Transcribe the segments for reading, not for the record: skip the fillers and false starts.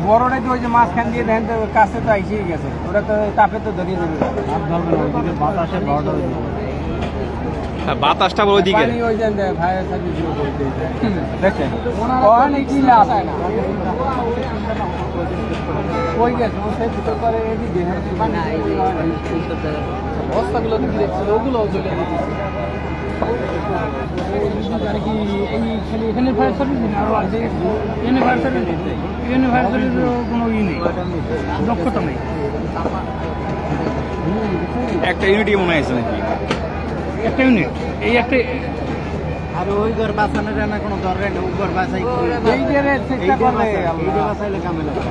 বড়টাই তো ওই যে মাঝখান দিয়ে দেখেন তো কাছে তো আইসেই গেছে, ওটা তো তাপে তো ধরিয়ে দেবে। বাতাসে বাতাসটা ওইদিকে ওই যে ফায়ার সার্ভিস দেখেন অনেক কি লাভ ওই গেছে ও সে ভিতর করে এদিকে বস্তাগুলো তো দেখছিল ওগুলো চলে গেছে আর কি এই খালি এখানে ফায়ার সার্ভিস না আরো আছে এখানে ফায়ার সার্ভিস এখানে ফায়ার সার্ভিসের কোনো ই নেই, দক্ষতা নেই। একটা ইউনিটি মনে হয়েছে নাকি একটা ইউনিট এই একটা আর ওই ঘর বাঁচানোর না কোনো দরকার নেই, ওই ঘর বাঁচাই এই যে চেষ্টা করলে এইটা বাঁচাইলে কামে লাগবে।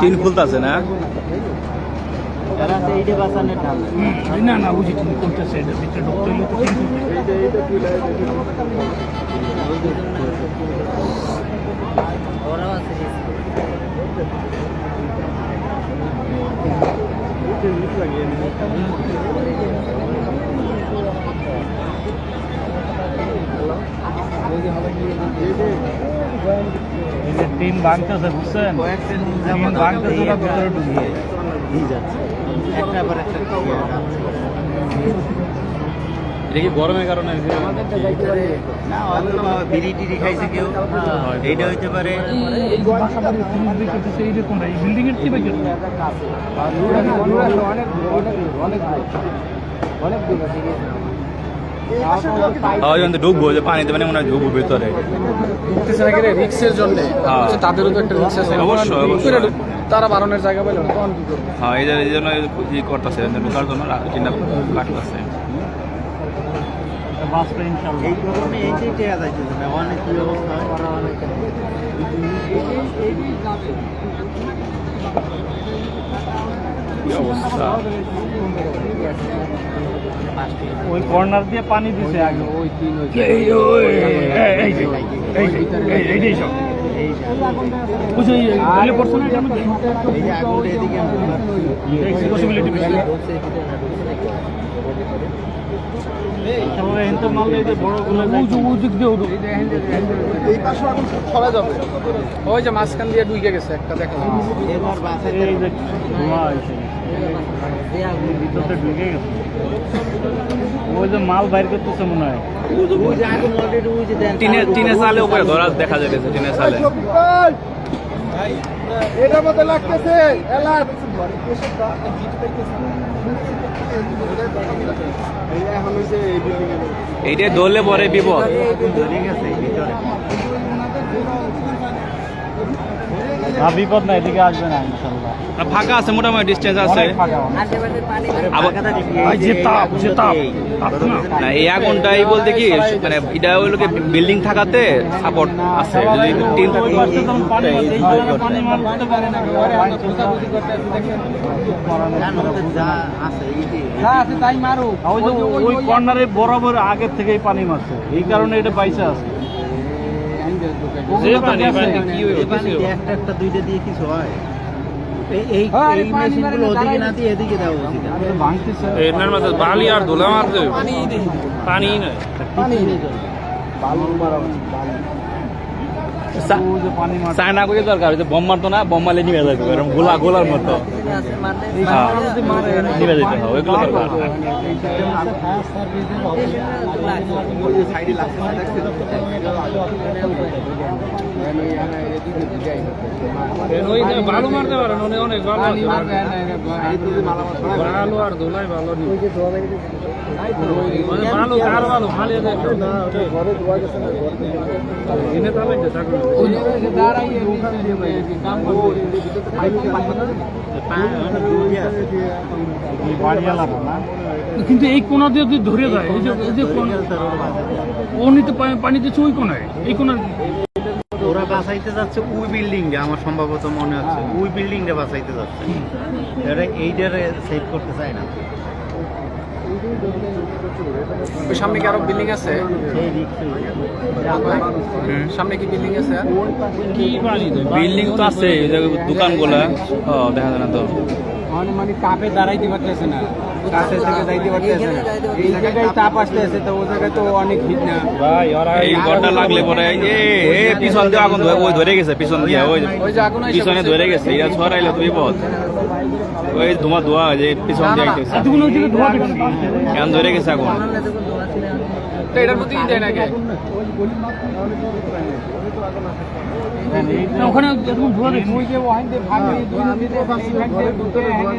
3 ফুলতে আছে না যারা আছে এইটা বাঁচানোর ঢাল না না বুঝি ঠিক করতেছে, এটা ভিতরে ঢুকতে হলে তো ঠিক ওরাও আছে টিম ভাঙতেছে বুঝছেন, টিম ভাঙতেছে ওরা ভিতরে ঢুকিয়ে যাচ্ছে একটা পর একটা। এটা কি গরমের কারণে না হয়তো বিড়ি টিড়ি খাইছে কেউ, এইটা হইতে পারে। এই বাসাবাড়ি পুলিশ দেখতেছে এই রকম এই বিল্ডিং এর কি বাইক ঢুকবো যে পানিতে মানে মনে হয় ঢুকবো ভিতরে রিক্সের জন্য তাদেরও তো একটা রিক্স আছে, অবশ্যই অবশ্যই তারা বারণের জায়গা পেল না তখন কি করবে? হ্যাঁ এই জন্য ই করতেছে ঢুকার জন্য চিন্তা কাটতেছে। এই গরমে এইটাই টেয়া যাইতেছে না, অনেক কি অবস্থা হয়। কি অবস্থা ওই কর্নার দিয়ে পানি দিছে আগে ওই তিন ওই যে মাঝখান দিয়ে ঢুকে গেছে একটা দেখা ওই যে মাল বাইর করতেছে মনে হয় টিনের সালে উপরে ধরা দেখা যাচ্ছে টিনের সালে এটার মধ্যে লাগতেছে এইটাই ধরলে পরে বিপদ। বিপদ না, এদিকে আসবে না ইনশাল্লাহ, ফাঁকা আছে মোটামুটি ডিস্টেন্স আছে। না এই আগুনটাই বলতে কি মানে এটা হলো কি বিল্ডিং থাকাতে সাপোর্ট আছে, যদি টিন তাই মারো ওই কর্নারে বরাবর আগের থেকেই পানি মারছে, এই কারণে এটা পাইছে আছে। একটা দুইটা দিয়ে কিছু হয়, এই মেশিনগুলো ওদিকে না দিয়ে এদিকে দেওয়া উচিত। এর মধ্যে বালি আর ধুলা মারতে পানি নয় চায়না করে দরকার হচ্ছে বোম মারতো না, বোম মারলে নিভে যাবে এরকম গোলার মতো নিভে যেতে হবে, ওইগুলো দরকার। ভালো মারতে পারেন অনেক ভালো ভালো আর ধুলাই ভালো ভালো কার ভালো খালি কিন্তু এই কোনা দিয়ে যদি ধরে যায়, এই যে ও নিতে পানি দিচ্ছে ওই কোনায়, এই কোনার ওরা বাঁচাইতে যাচ্ছে ওই বিল্ডিংটা, আমার সম্ভবত মনে হচ্ছে ওই বিল্ডিংটা বাঁচাইতে যাচ্ছে, এরা এইটারে সেভ করতে চায় না। সামনে কি আরো বিল্ডিং আছে? সামনে কি বিল্ডিং আছে? বিল্ডিং তো আছে দোকানগুলা দেখা যায় না তো। মানে কাপে দাঁড়াইতে পারতেছে না, কাছে থেকে যাইতে পারতেছে না, এই জায়গায় তাপ আসতেছে, তো ওই জায়গায় তো অনেক হিট না এই ঘরটা লাগলে পরে পিছন দিয়ে আগুন ওই ধরে গেছে, পিছন দিয়ে ওই পিছনে ধরে গেছে, এটা ছড়াইলে তো বিপদ। ওই ধোঁয়া ধোঁয়া যে পিছন দিয়ে আইতেছে, এতগুলো ওই দিকে ধোয়া দেখছি কেন ধরে গেছে আগুন। এটার মধ্যে কি দেয় নাকি ওখানে এরকম ধোয়া দেখছি